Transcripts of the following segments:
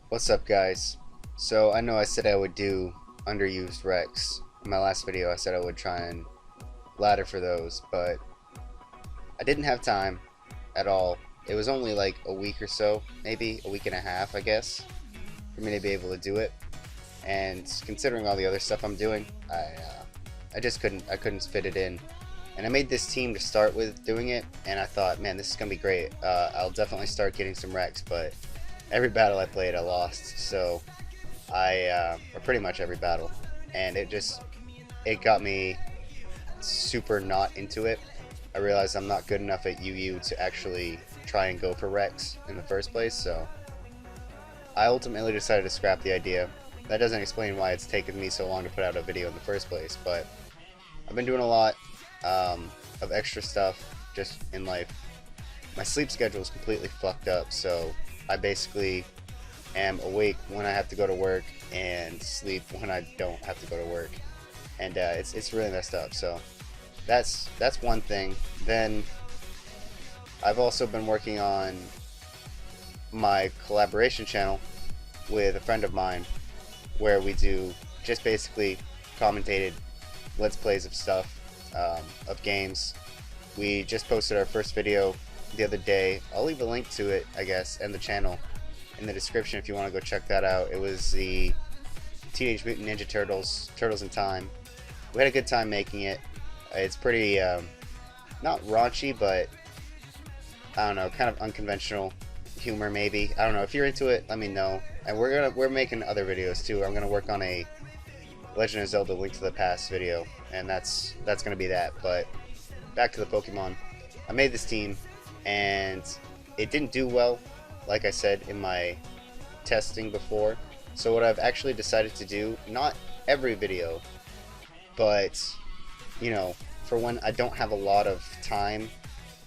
What's up, guys? So I know I said I would do underused Rex. In my last video I said I would try and ladder for those, but I didn't have time at all. It was only like a week or so, maybe a week and a half, I guess, for me to be able to do it. And considering all the other stuff I'm doing, I just couldn't fit it in. And I made this team to start with doing it, and I thought, man, this is gonna be great. I'll definitely start getting some Rex, but every battle I played I lost, so or pretty much every battle, and it got me super not into it. I realized I'm not good enough at UU to actually try and go for Rex in the first place, so I ultimately decided to scrap the idea. That doesn't explain why it's taken me so long to put out a video in the first place, but I've been doing a lot of extra stuff just in life. My sleep schedule is completely fucked up, so I basically am awake when I have to go to work and sleep when I don't have to go to work, and it's really messed up. So that's one thing. Then I've also been working on my collaboration channel with a friend of mine, where we do just basically commentated let's plays of stuff, of games. We just posted our first video the other day. I'll leave a link to it, I guess, and the channel in the description if you want to go check that out. It was the Teenage Mutant Ninja Turtles, Turtles in Time. We had a good time making it. It's pretty, not raunchy, but I don't know, kind of unconventional humor maybe. I don't know. If you're into it, let me know. And we're making other videos too. I'm gonna work on a Legend of Zelda: Link to the Past video, and that's gonna be that. But back to the Pokemon. I made this team, and it didn't do well, like I said in my testing before. So what I've actually decided to do, not every video, but you know, for when I don't have a lot of time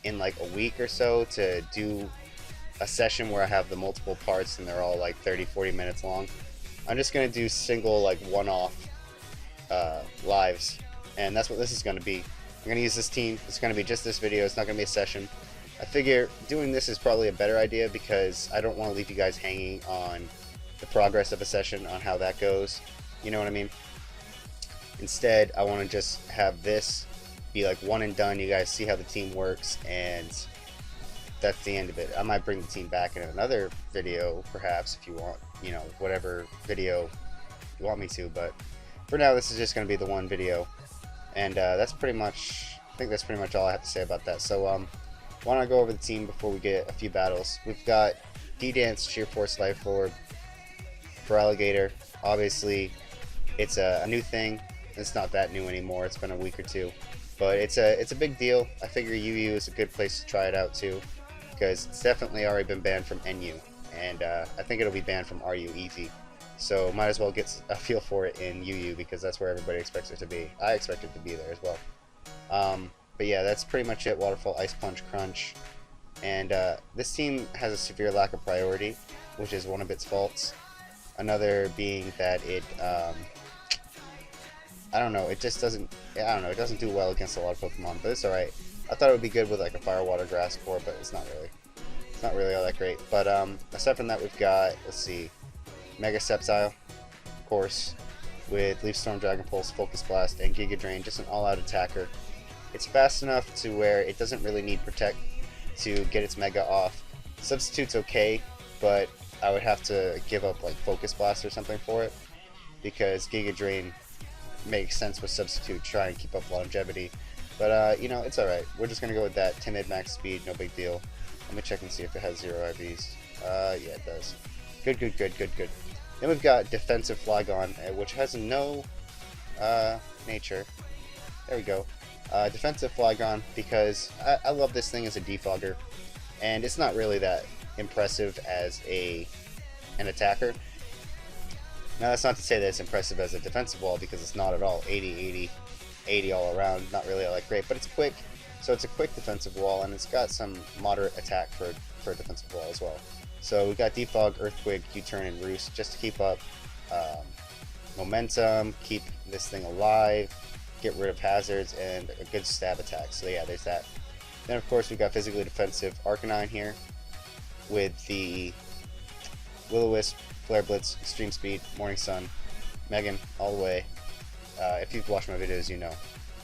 in like a week or so to do a session where I have the multiple parts and they're all like 30-40 minutes long, I'm just gonna do single, like, one-off lives, and that's what this is gonna be. I'm gonna use this team. It's gonna be just this video. It's not gonna be a session. I figure doing this is probably a better idea because I don't want to leave you guys hanging on the progress of a session, on how that goes. You know what I mean? Instead, I want to just have this be like one and done. You guys see how the team works, and that's the end of it. I might bring the team back in another video, perhaps, if you want, you know, whatever video you want me to, but for now, this is just going to be the one video, and that's pretty much, I think that's pretty much all I have to say about that. So, why don't I go over the team before we get a few battles. We've got D-Dance, Cheer Force, Life Orb, for Alligator. Obviously, it's a new thing. It's not that new anymore. It's been a week or two, but it's a big deal. I figure UU is a good place to try it out too, because it's definitely already been banned from NU, and I think it'll be banned from RU easy. So might as well get a feel for it in UU, because that's where everybody expects it to be. I expect it to be there as well. But yeah, that's pretty much it. Waterfall, Ice Punch, Crunch. And this team has a severe lack of priority, which is one of its faults. Another being that it, I don't know, it just doesn't, I don't know, it doesn't do well against a lot of Pokemon, but it's alright. I thought it would be good with like a Fire, Water, Grass core, but it's not really all that great. But aside from that, we've got, let's see, Mega Sceptile, of course, with Leaf Storm, Dragon Pulse, Focus Blast, and Giga Drain, just an all-out attacker. It's fast enough to where it doesn't really need Protect to get its Mega off. Substitute's okay, but I would have to give up like Focus Blast or something for it, because Giga Drain makes sense with Substitute, try and keep up longevity. But you know, it's alright. We're just gonna go with that. Timid, max speed, no big deal. Let me check and see if it has 0 IVs. Yeah, it does. Good. Then we've got Defensive Flygon, which has no nature. There we go. Defensive Flygon, because I love this thing as a defogger, and it's not really that impressive as an attacker. Now, that's not to say that it's impressive as a defensive wall, because it's not at all. 80 all around, not really all that great, but it's quick, so it's a quick defensive wall, and it's got some moderate attack for a defensive wall as well. So we got Defog, Earthquake, U-Turn, and Roost, just to keep up momentum, keep this thing alive, get rid of hazards, and a good stab attack. So yeah, there's that. Then of course we got physically defensive Arcanine here with the Will-O-Wisp, Flare Blitz, Extreme Speed, Morning Sun, Megan, all the way. If you've watched my videos, you know.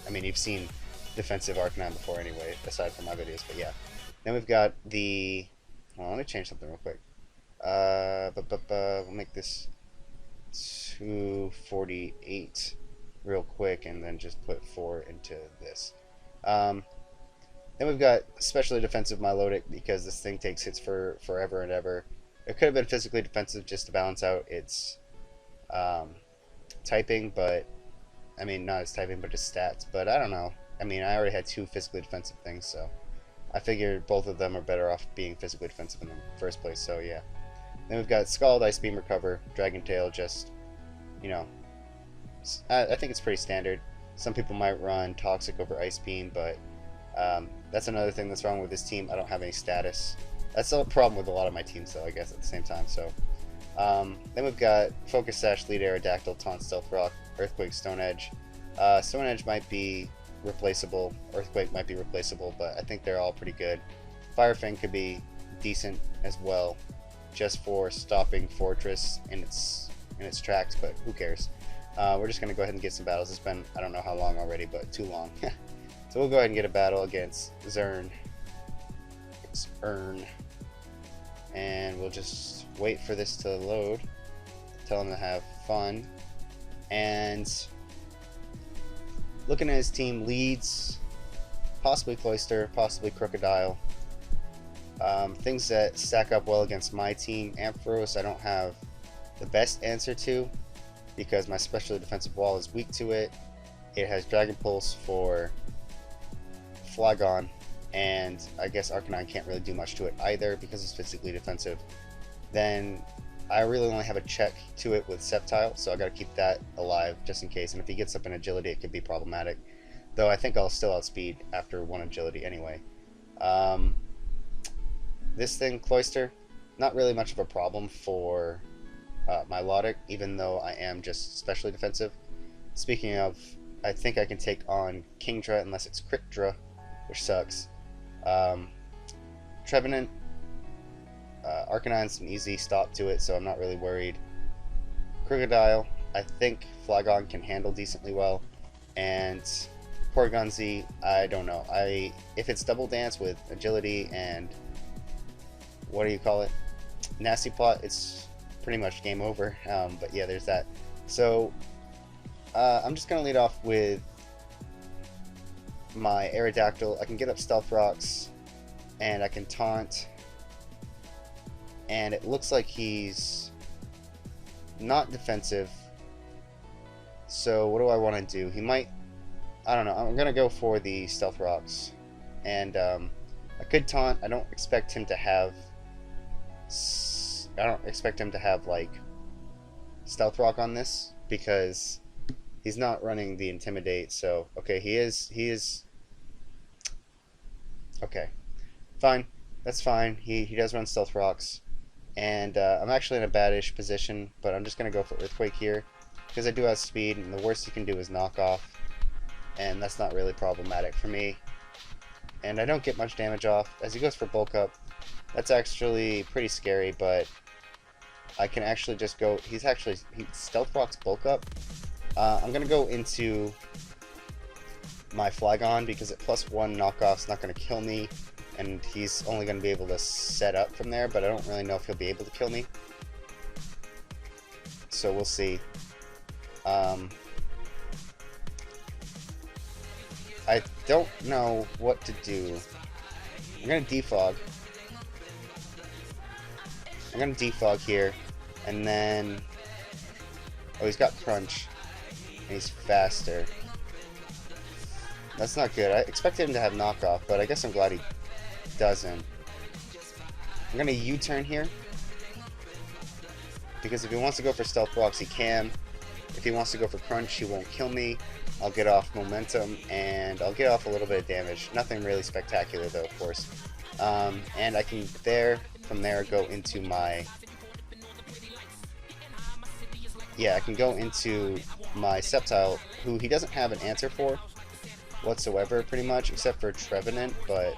I mean, you've seen defensive Arcanine before anyway, aside from my videos, but yeah. Then we've got the... Well, let me change something real quick. We'll make this 248 real quick, and then just put 4 into this. Then we've got especially defensive Milotic, because this thing takes hits for forever and ever. It could have been physically defensive just to balance out its typing, but I mean, not its typing, but its stats. But I don't know. I mean, I already had 2 physically defensive things, so I figured both of them are better off being physically defensive in the first place, so yeah. Then we've got Scald, Ice Beam, Recover, Dragon Tail, just, you know, I think it's pretty standard. Some people might run Toxic over Ice Beam, but that's another thing that's wrong with this team. I don't have any status. That's a problem with a lot of my teams, though, I guess, at the same time, so. Then we've got Focus Sash, Lead Aerodactyl, Taunt, Stealth Rock, Earthquake, Stone Edge. Stone Edge might be replaceable, Earthquake might be replaceable, but I think they're all pretty good. Fire Fang could be decent as well, just for stopping Fortress in its tracks, but who cares? We're just going to go ahead and get some battles. It's been, I don't know how long already, but too long. So we'll go ahead and get a battle against Zern. It's Earn. And we'll just wait for this to load. Tell him to have fun. And looking at his team, Leads, possibly Cloyster, possibly Crocodile. Things that stack up well against my team. Ampharos I don't have the best answer to, because my specially defensive wall is weak to it. It has Dragon Pulse for Flygon, and I guess Arcanine can't really do much to it either because it's physically defensive. Then I really only have a check to it with Sceptile, so I gotta keep that alive just in case, and if he gets up in agility it could be problematic, though I think I'll still outspeed after 1 agility anyway. This thing, Cloyster, not really much of a problem for Milotic, even though I am just specially defensive. Speaking of, I think I can take on Kingdra unless it's Cryptdra, which sucks. Trevenant, Arcanine's an easy stop to it, so I'm not really worried. Crocodile, I think Flygon can handle decently well, and Porygon-Z, I don't know. If it's Double Dance with agility and what do you call it? Nasty Plot, it's pretty much game over. But yeah, there's that. So I'm just gonna lead off with my Aerodactyl. I can get up Stealth Rocks, and I can taunt, and it looks like he's not defensive. So what do I want to do? He might, I don't know, I'm gonna go for the Stealth Rocks, and I could taunt. I don't expect him to have like Stealth Rock on this, because he's not running the Intimidate. So okay, he is okay, fine, that's fine. He does run Stealth Rocks, and I'm actually in a badish position, but I'm just gonna go for Earthquake here because I do have speed, and the worst you can do is knock off, and that's not really problematic for me. And I don't get much damage off as he goes for Bulk Up. That's actually pretty scary, but I can actually just go. He Stealth Rocks Bulk Up. I'm gonna go into my Flygon because at +1 knockoff's not gonna kill me, and he's only gonna be able to set up from there. But I don't really know if he'll be able to kill me, so we'll see. I don't know what to do. I'm gonna defog. I'm gonna defog here, and then oh, he's got Crunch, and he's faster. That's not good. I expected him to have knockoff, but I guess I'm glad he doesn't. I'm gonna U-turn here, because if he wants to go for Stealth Rocks, he can. If he wants to go for Crunch, he won't kill me. I'll get off momentum, and I'll get off a little bit of damage. Nothing really spectacular, though, of course. And I can from there go into my... Yeah, I can go into my Sceptile, who he doesn't have an answer for whatsoever, pretty much, except for Trevenant, but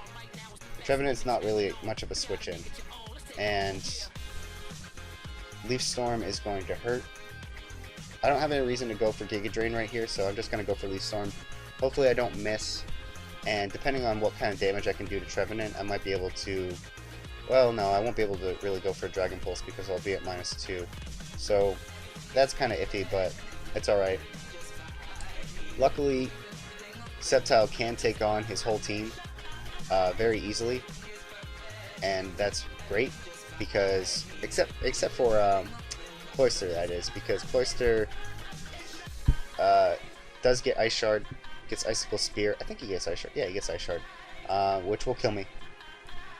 Trevenant's not really much of a switch-in. And Leaf Storm is going to hurt. I don't have any reason to go for Giga Drain right here, so I'm just going to go for Leaf Storm. Hopefully I don't miss, and depending on what kind of damage I can do to Trevenant, I might be able to... Well, no, I won't be able to really go for Dragon Pulse because I'll be at -2. So that's kind of iffy, but it's alright. Luckily, Sceptile can take on his whole team very easily, and that's great because, except for Cloyster, that is, because Cloyster does get Ice Shard, gets Icicle Spear. I think he gets Ice Shard. Yeah, he gets Ice Shard, which will kill me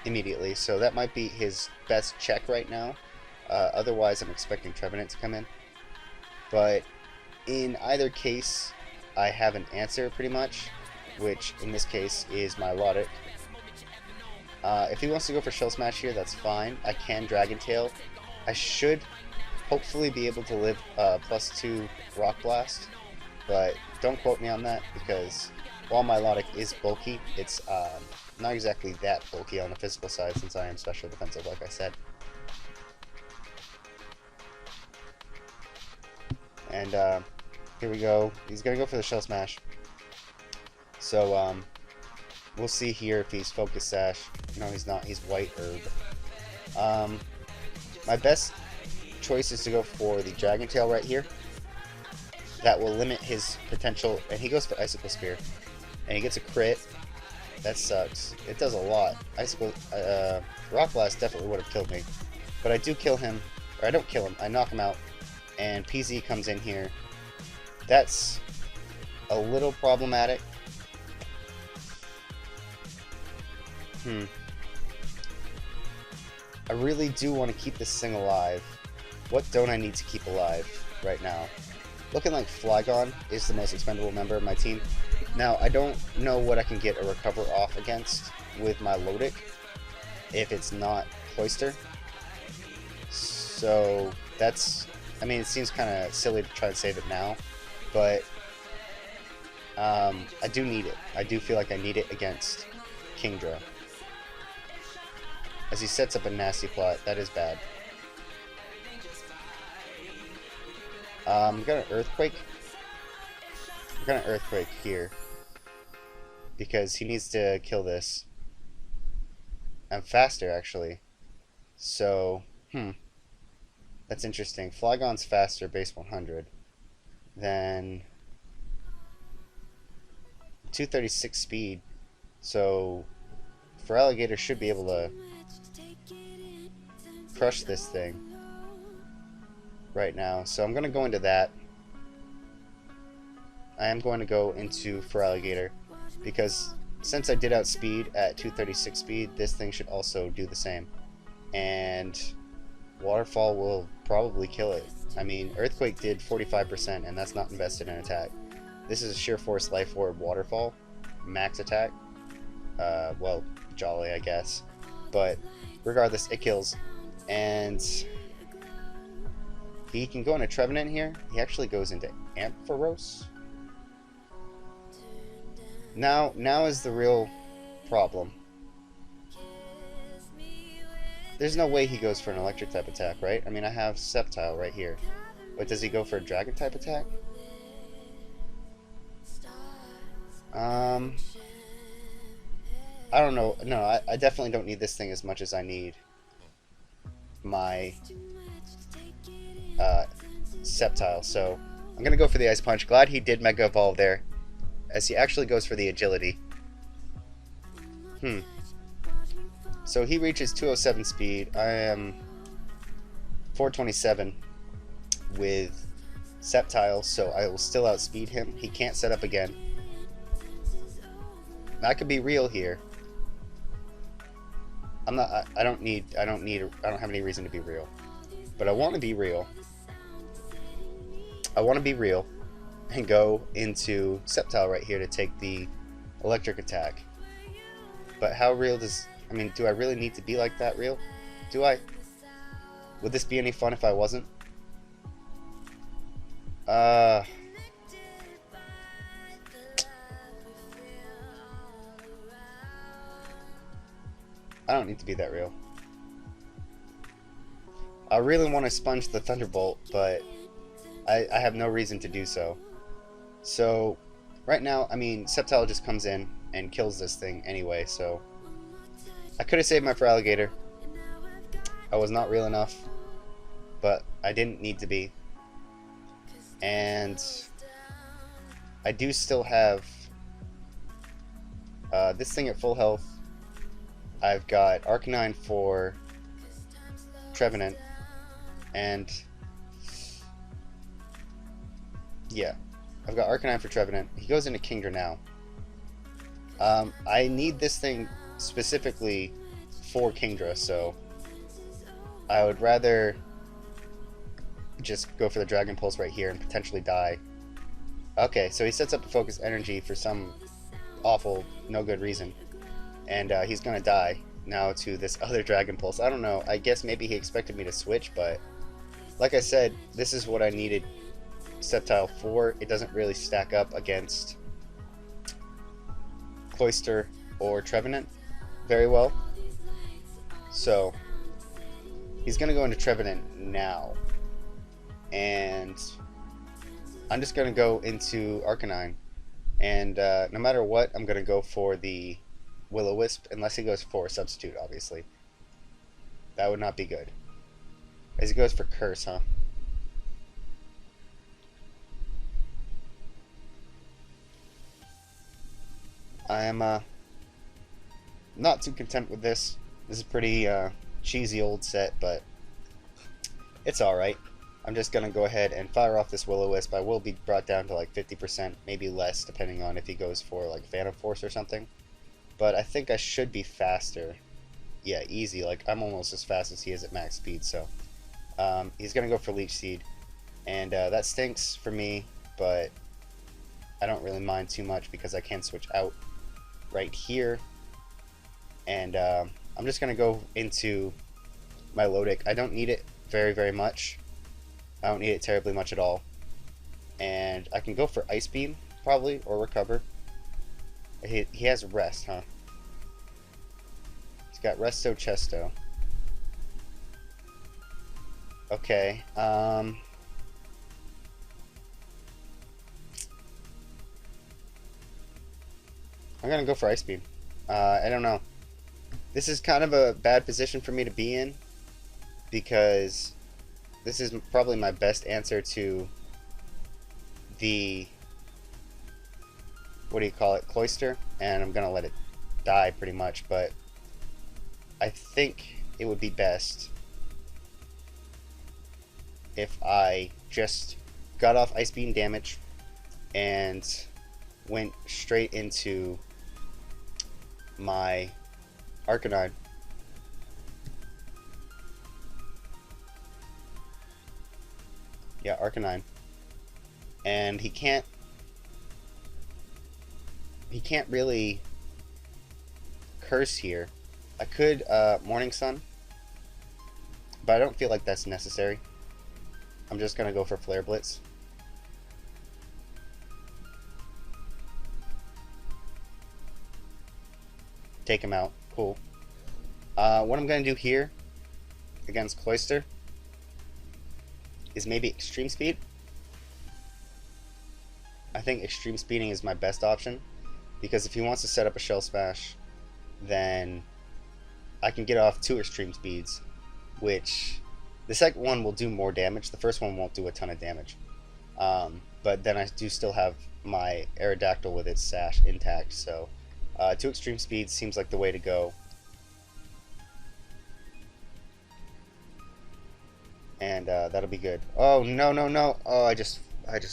immediately. So that might be his best check right now. Otherwise, I'm expecting Trevenant to come in. But in either case, I have an answer pretty much, which in this case is my Milotic. If he wants to go for Shell Smash here, that's fine. I can Dragon Tail. I should hopefully be able to live +2 Rock Blast, but don't quote me on that because while my Milotic is bulky, it's not exactly that bulky on the physical side since I am special defensive, like I said. And here we go. He's gonna go for the Shell Smash. So we'll see here if he's Focus Sash. No, he's not. He's White Herb. My best choice is to go for the Dragon Tail right here. That will limit his potential, and he goes for Icicle Spear, and he gets a crit. That sucks. It does a lot. Rock Blast definitely would have killed me, but I do kill him, or I don't kill him. I knock him out, and PZ comes in here. That's a little problematic. I really do want to keep this thing alive. What don't I need to keep alive right now? Looking like Flygon is the most expendable member of my team. Now, I don't know what I can get a recover off against with my Lodic if it's not Cloyster. So that's, I mean, it seems kind of silly to try and save it now, but I do need it. I do feel like I need it against Kingdra. As he sets up a nasty plot, that is bad. I'm gonna Earthquake. I'm gonna Earthquake here because he needs to kill this. I'm faster actually, so that's interesting. Flygon's faster, base 100, than 236 speed. So Feraligatr should be able to crush this thing right now. So I'm going to go into that. I am going to go into Feraligatr because since I did outspeed at 236 speed, this thing should also do the same. And Waterfall will probably kill it. I mean, Earthquake did 45% and that's not invested in attack. This is a Sheer Force Life Orb Waterfall. Max attack. Well, jolly I guess. But regardless, it kills. And he can go into Trevenant here. He actually goes into Ampharos. Now is the real problem. There's no way he goes for an electric type attack, right? I mean, I have Sceptile right here. But does he go for a dragon type attack? I don't know. No, I definitely don't need this thing as much as I need my Sceptile. So I'm going to go for the Ice Punch. Glad he did Mega Evolve there, as he actually goes for the Agility. So he reaches 207 speed. I am 427 with Sceptile, so I will still outspeed him. He can't set up again. I could be real here. I'm not. I don't have any reason to be real, but I want to be real. I want to be real and go into Sceptile right here to take the electric attack. But how real does... I mean, do I really need to be like that real? Do I? Would this be any fun if I wasn't? I don't need to be that real. I really want to sponge the Thunderbolt, but I have no reason to do so. So, right now, I mean, Sceptile just comes in and kills this thing anyway, so I could have saved my Feraligatr. I was not real enough, but I didn't need to be. And I do still have this thing at full health. I've got Arcanine for Trevenant, and yeah, I've got Arcanine for Trevenant. He goes into Kingdra now. I need this thing specifically for Kingdra, so I would rather just go for the Dragon Pulse right here and potentially die. Okay, so he sets up to focus energy for some awful, no good reason, and he's gonna die now to this other Dragon Pulse. I don't know, I guess maybe he expected me to switch, but like I said, this is what I needed Sceptile for. It doesn't really stack up against Cloyster or Trevenant very well, so he's gonna go into Trevenant now, and I'm just gonna go into Arcanine, and no matter what, I'm gonna go for the Will-O-Wisp, unless he goes for a substitute, obviously. That would not be good. As he goes for Curse, huh? I am not too content with this. This is pretty cheesy old set, but it's alright. I'm just going to go ahead and fire off this Will-O-Wisp. I will be brought down to like 50%, maybe less, depending on if he goes for like Phantom Force or something. But I think I should be faster. Yeah, easy. Like, I'm almost as fast as he is at max speed, so he's going to go for Leech Seed. And that stinks for me, but I don't really mind too much because I can switch out right here. And I'm just going to go into my Lodic. I don't need it very, very much. I don't need it terribly much at all. And I can go for Ice Beam, probably, or Recover. He has Rest, huh? He's got Resto Chesto. Okay, I'm gonna go for Ice Beam. I don't know. This is kind of a bad position for me to be in, because this is probably my best answer to the, what do you call it, Cloyster, and I'm gonna let it die pretty much, but I think it would be best if I just got off Ice Beam damage and went straight into my Arcanine. Yeah, Arcanine. And he can't really curse here. I could Morning Sun, but I don't feel like that's necessary. I'm just gonna go for Flare Blitz. Take him out. Cool. What I'm gonna do here against Cloyster is maybe Extreme Speed. I think Extreme Speeding is my best option, because if he wants to set up a Shell Smash, then I can get off 2 Extreme Speeds, which the second one will do more damage. The first one won't do a ton of damage. But then I do still have my Aerodactyl with its Sash intact, so 2 Extreme Speeds seems like the way to go. And that'll be good. Oh, no, no, no. Oh, I just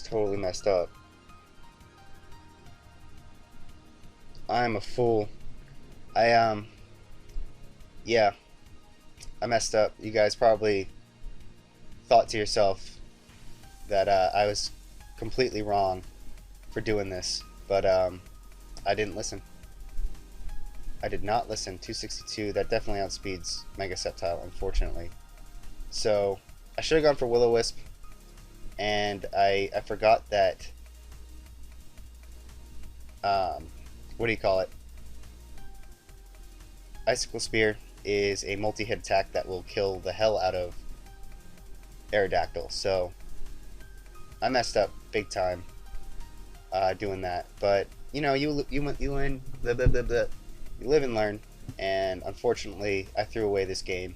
totally messed up. I'm a fool. Yeah, I messed up. You guys probably thought to yourself that I was completely wrong for doing this, but I didn't listen. I did not listen. 262, that definitely outspeeds Mega Sceptile, unfortunately. So I should have gone for Will-O-Wisp, and I forgot that, what do you call it? Icicle Spear is a multi-hit attack that will kill the hell out of Aerodactyl. So I messed up big time doing that. But you know, you learn, blah, blah, blah, blah. You live and learn. And unfortunately, I threw away this game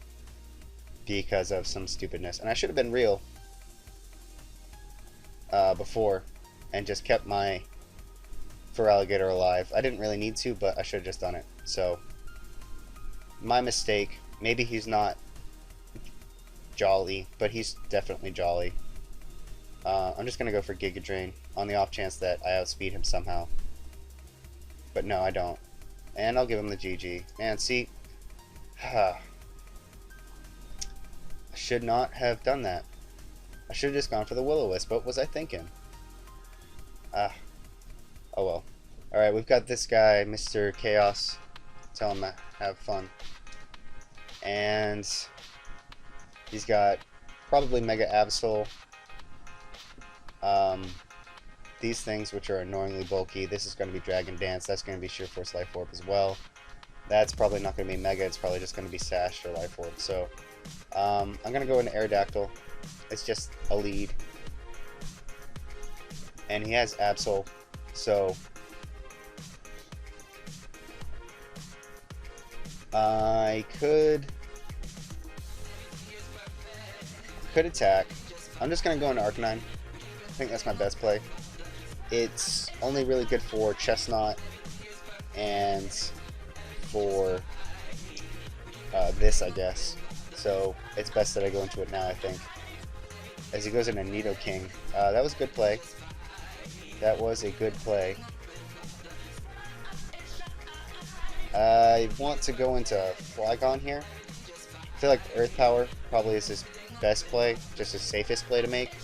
because of some stupidness. And I should have been real before and just kept my Feraligatr alive. I didn't really need to, but I should have just done it. So, my mistake. Maybe he's not jolly, but he's definitely jolly. I'm just going to go for Giga Drain on the off chance that I outspeed him somehow. But no, I don't. And I'll give him the GG. Man, see, I should not have done that. I should have just gone for the Will-O-Wisp. What was I thinking? Oh well. Alright, we've got this guy, Mr. Chaos. Tell him to have fun. And he's got probably Mega Absol. These things, which are annoyingly bulky. This is going to be Dragon Dance. That's going to be Sheer Force Life Orb as well. That's probably not going to be Mega. It's probably just going to be Sash or Life Orb. So I'm going to go into Aerodactyl. It's just a lead. And he has Absol. So I could attack. I'm just going to go into Arcanine. I think that's my best play. It's only really good for Chestnut and for this, I guess. So it's best that I go into it now, I think. As he goes into Nidoking. That was a good play. That was a good play. I want to go into Flygon here. I feel like Earth Power probably is his best play, just his safest play to make.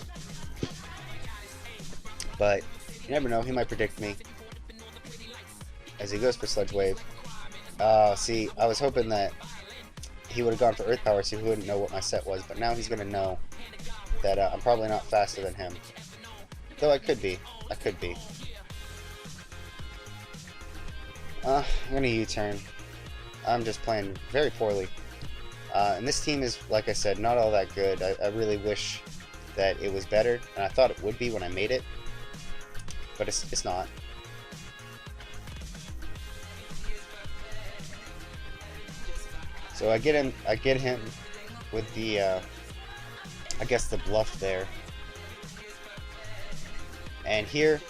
But you never know, he might predict me. As he goes for Sludge Wave. See, I was hoping that he would have gone for Earth Power so he wouldn't know what my set was, but now he's going to know that I'm probably not faster than him. Though I could be. I could be. I'm going to U-turn. I'm just playing very poorly. And this team is, like I said, not all that good. I really wish that it was better, and I thought it would be when I made it. But it's not. So I get him with the I guess the bluff there. And here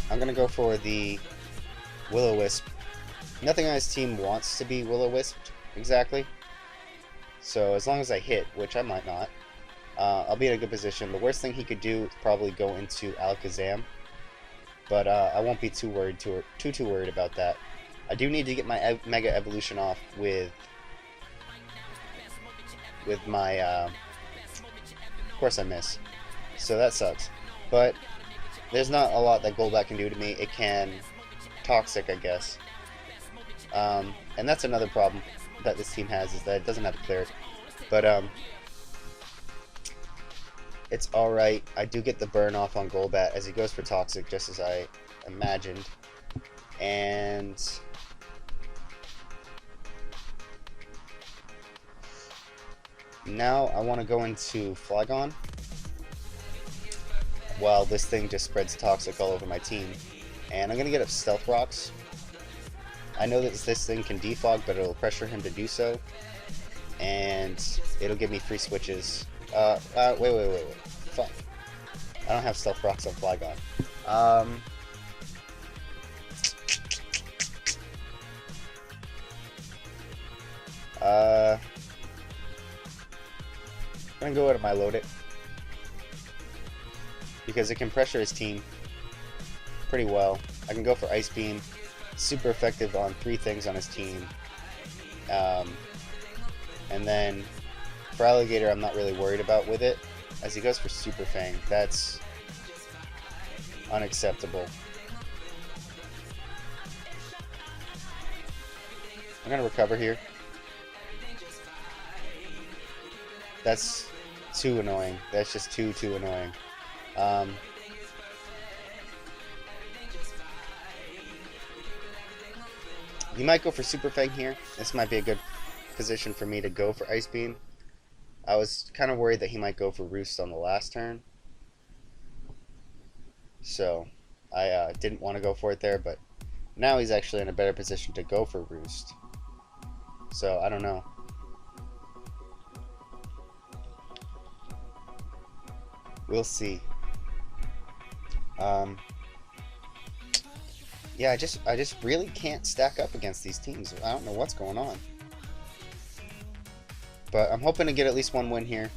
I'm gonna go for the Will-O-Wisp. Nothing on his team wants to be Will-O-Wisped exactly. So as long as I hit, which I might not, I'll be in a good position. The worst thing he could do is probably go into Alakazam, but I won't be too worried about that. I do need to get my Mega Evolution off with my. Of course, I miss, so that sucks. But there's not a lot that Golbat can do to me. It can Toxic, I guess, and that's another problem that this team has, is that it doesn't have to clear it. But it's alright. I do get the burn off on Golbat as he goes for Toxic, just as I imagined. And now I want to go into Flygon while this thing just spreads Toxic all over my team. And I'm going to get up Stealth Rocks. I know that this thing can defog, but it'll pressure him to do so. And it'll give me free switches. Wait. Fuck. I don't have Stealth Rocks on Flygon. I'm gonna go out of my Load It, because it can pressure his team pretty well. I can go for Ice Beam. Super effective on 3 things on his team. And then for Alligator, I'm not really worried about with it. As he goes for Super Fang, that's unacceptable. I'm gonna recover here. That's too annoying. That's just too annoying. He might go for Super Fang here. This might be a good position for me to go for Ice Beam. I was kind of worried that he might go for Roost on the last turn, so I didn't want to go for it there, but now he's actually in a better position to go for Roost. So I don't know. We'll see. Yeah, I just really can't stack up against these teams. I don't know what's going on. But I'm hoping to get at least one win here.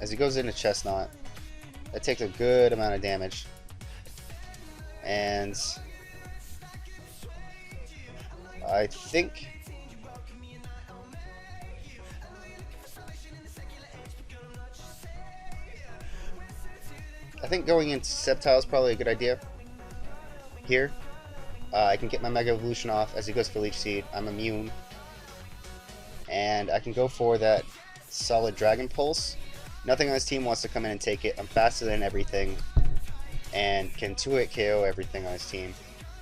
As he goes into Chestnut, that takes a good amount of damage. And I think going into Sceptile is probably a good idea. Here, I can get my Mega Evolution off as he goes for Leech Seed. I'm immune. And I can go for that solid Dragon Pulse. Nothing on this team wants to come in and take it. I'm faster than everything. And can 2-hit KO everything on his team.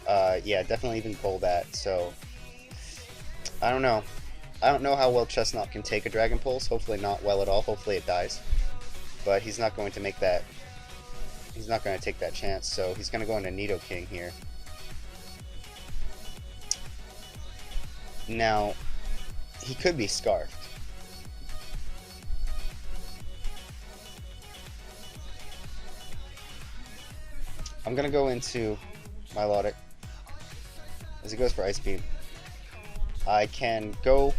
Yeah, definitely even goal that. So, I don't know. I don't know how well Chestnut can take a Dragon Pulse. Hopefully not well at all. Hopefully it dies. But he's not going to make that. He's not going to take that chance. So he's going to go into Nidoking here. Now, he could be Scarfed. I'm going to go into Milotic as he goes for Ice Beam. I can go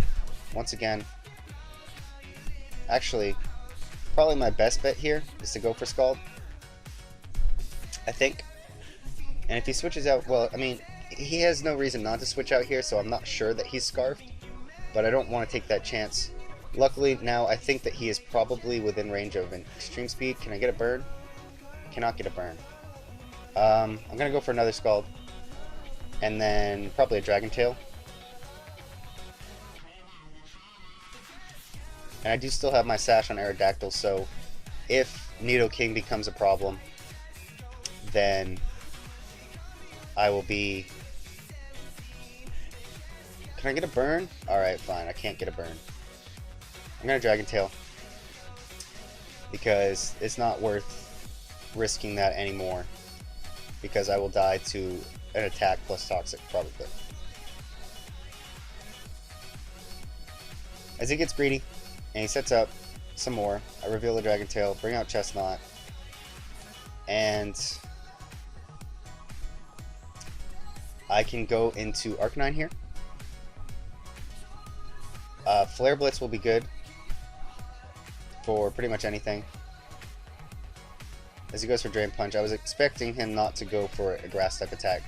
once again. Actually, probably my best bet here is to go for Scald, I think. And if he switches out, well, I mean, he has no reason not to switch out here, so I'm not sure that he's Scarfed, but I don't want to take that chance. Luckily, now I think that he is probably within range of an Extreme Speed. Can I get a burn? Cannot get a burn. I'm going to go for another Scald, and then probably a Dragon Tail. And I do still have my Sash on Aerodactyl, so if Nidoking becomes a problem, then I will be... Can I get a burn? Alright, fine. I can't get a burn. I'm going to Dragon Tail, because it's not worth risking that anymore, because I will die to an attack plus Toxic, probably. As he gets greedy, and he sets up some more, I reveal the Dragon Tail, bring out Chestnut, and I can go into Arcanine here. Flare Blitz will be good for pretty much anything. As he goes for Drain Punch, I was expecting him not to go for a Grass type attack,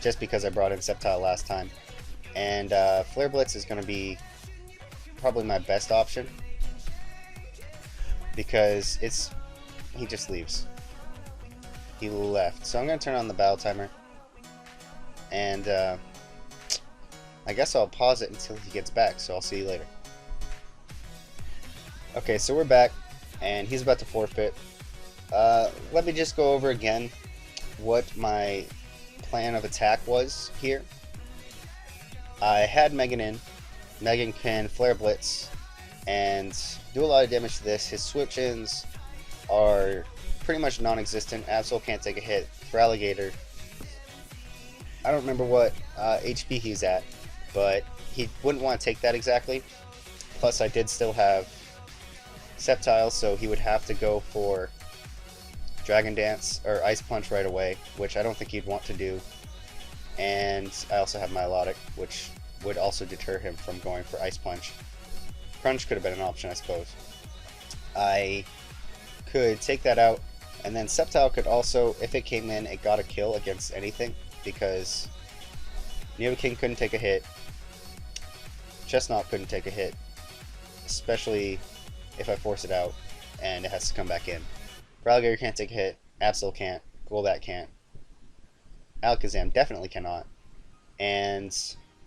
just because I brought in Sceptile last time. And Flare Blitz is going to be probably my best option, because he just leaves. He left. So I'm going to turn on the battle timer, and I guess I'll pause it until he gets back, so I'll see you later. Okay, so we're back, and he's about to forfeit. Let me just go over again what my plan of attack was here. I had Megan in. Megan can Flare Blitz and do a lot of damage to this. His switch-ins are pretty much non-existent. Absol can't take a hit. For Alligator, I don't remember what HP he's at, but he wouldn't want to take that exactly. Plus, I did still have Sceptile, so he would have to go for Dragon Dance or Ice Punch right away, which I don't think he'd want to do. And I also have Milotic, which would also deter him from going for Ice Punch. Crunch could have been an option, I suppose. I could take that out, and then Sceptile could also, if it came in, it got a kill against anything, because Nidoking couldn't take a hit, Chestnut couldn't take a hit, especially if I force it out and it has to come back in. Alligator can't take a hit, Absol can't, Golbat can't, Alakazam definitely cannot, and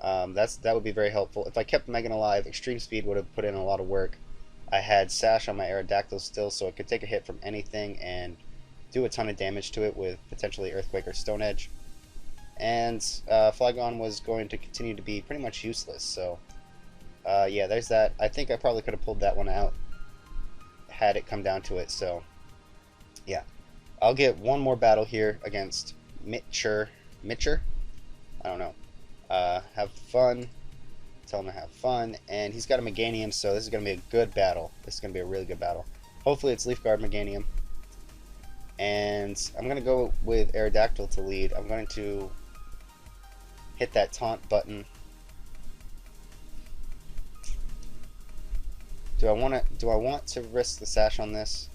that would be very helpful. If I kept Megan alive, Extreme Speed would have put in a lot of work. I had Sash on my Aerodactyl still, so it could take a hit from anything and do a ton of damage to it with potentially Earthquake or Stone Edge. And Flygon was going to continue to be pretty much useless, so Yeah, there's that. I think I probably could have pulled that one out had it come down to it. So yeah, I'll get one more battle here against Mitcher. Mitcher? I don't know. Have fun. Tell him to have fun. And he's got a Meganium, so this is going to be a good battle. This is going to be a really good battle. Hopefully it's Leaf Guard Meganium. And I'm going to go with Aerodactyl to lead. I'm going to hit that taunt button. Do I want to risk the sash on this?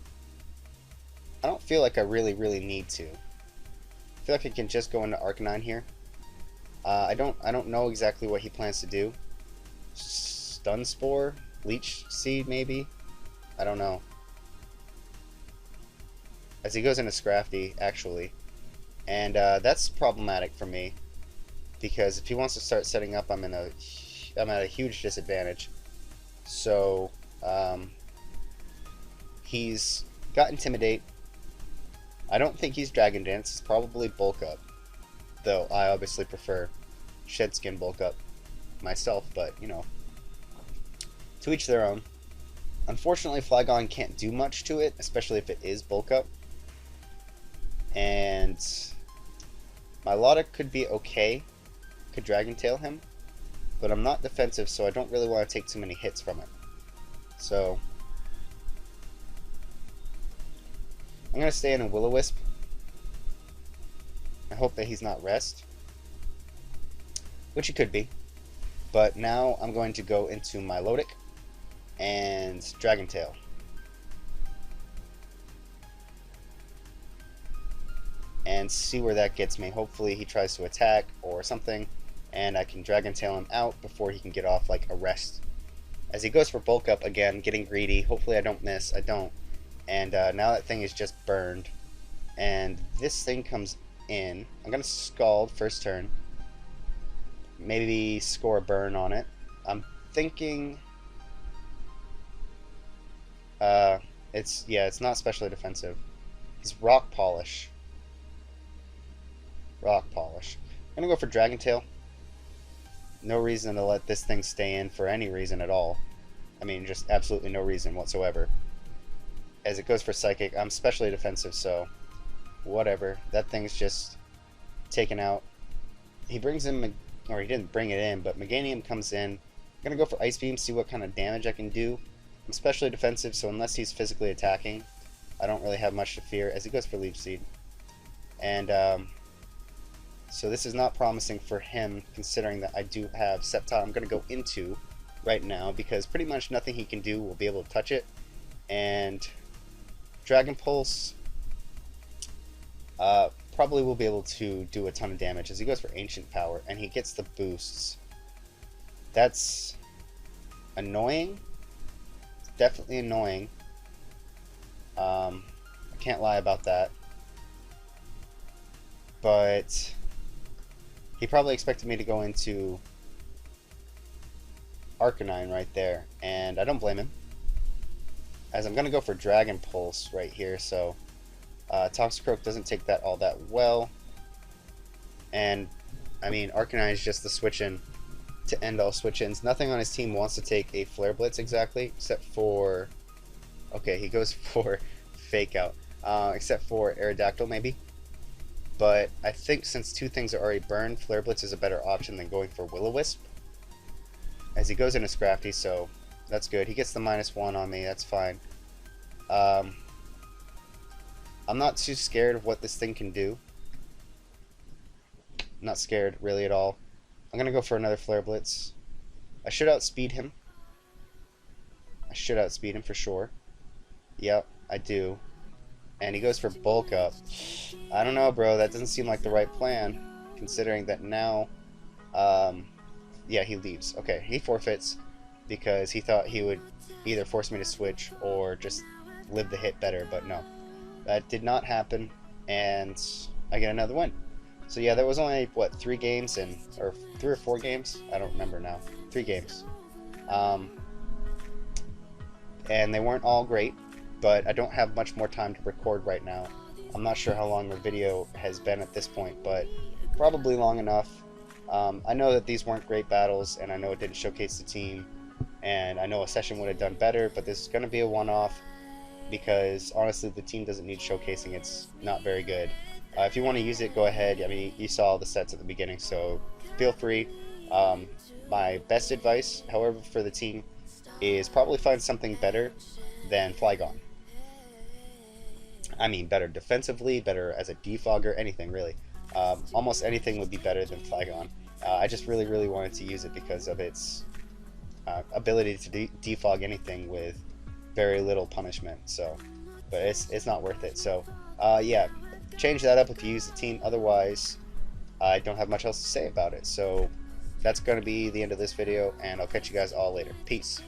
I don't feel like I really need to. I feel like I can just go into Arcanine here. I don't know exactly what he plans to do. Stun Spore? Leech Seed maybe? I don't know. As he goes into Scrafty, actually. And that's problematic for me. Because if he wants to start setting up, I'm at a huge disadvantage. So, he's got Intimidate. I don't think he's Dragon Dance. It's probably Bulk Up. Though I obviously prefer Shed Skin Bulk Up myself, but you know, to each their own. Unfortunately, Flygon can't do much to it, especially if it is Bulk Up. And my Lotta could be okay, could Dragon Tail him, but I'm not defensive, so I don't really want to take too many hits from it. So I'm going to stay in a Will-O-Wisp. I hope that he's not Rest, which he could be. But now I'm going to go into Milotic and Dragon Tail. And see where that gets me. Hopefully he tries to attack or something, and I can Dragon Tail him out before he can get off like a Rest. As he goes for Bulk Up again, getting greedy. Hopefully I don't miss. I don't. And now that thing is just burned. And this thing comes in. I'm going to Scald first turn. Maybe score a burn on it. I'm thinking... it's not specially defensive. It's Rock Polish. Rock Polish. I'm going to go for Dragon Tail. No reason to let this thing stay in for any reason at all. I mean, just absolutely no reason whatsoever. As it goes for Psychic, I'm specially defensive, so whatever. That thing's just taken out. He brings in, or he didn't bring it in, but Meganium comes in. I'm going to go for Ice Beam, see what kind of damage I can do. I'm specially defensive, so unless he's physically attacking, I don't really have much to fear, as he goes for Leech Seed. And, so this is not promising for him, considering that I do have Sceptile I'm going to go into right now, because pretty much nothing he can do will be able to touch it. And Dragon Pulse probably will be able to do a ton of damage as he goes for Ancient Power, and he gets the boosts. That's annoying. It's definitely annoying. I can't lie about that. But he probably expected me to go into Arcanine right there, and I don't blame him, as I'm going to go for Dragon Pulse right here, so Toxicroak doesn't take that all that well, and I mean, Arcanine is just the switch-in to end all switch-ins. Nothing on his team wants to take a Flare Blitz exactly, except for, okay, he goes for Fake Out, except for Aerodactyl maybe. But I think since two things are already burned, Flare Blitz is a better option than going for Will-O-Wisp. As he goes into Scrafty, so that's good. He gets the -1 on me, that's fine. I'm not too scared of what this thing can do. I'm not scared really at all. I'm going to go for another Flare Blitz. I should outspeed him. I should outspeed him for sure. Yep, I do. And he goes for Bulk Up. I don't know, bro. That doesn't seem like the right plan, considering that now, yeah, he leaves. Okay, he forfeits because he thought he would either force me to switch or just live the hit better, but no. That did not happen, and I get another win. So yeah, there was only, what, 3 games, or 3 or 4 games? I don't remember now. 3 games. And they weren't all great, but I don't have much more time to record right now. I'm not sure how long the video has been at this point, but probably long enough. I know that these weren't great battles, and I know it didn't showcase the team and I know a session would have done better, but this is going to be a one-off because honestly the team doesn't need showcasing. It's not very good. If you want to use it, go ahead. I mean, you saw the sets at the beginning, so feel free. My best advice, however, for the team is probably find something better than Flygon. I mean, better defensively, better as a defogger, anything really. Almost anything would be better than Flygon. I just really wanted to use it because of its ability to defog anything with very little punishment. So, but it's not worth it. So, yeah, change that up if you use the team. Otherwise, I don't have much else to say about it. So, that's going to be the end of this video, and I'll catch you guys all later. Peace.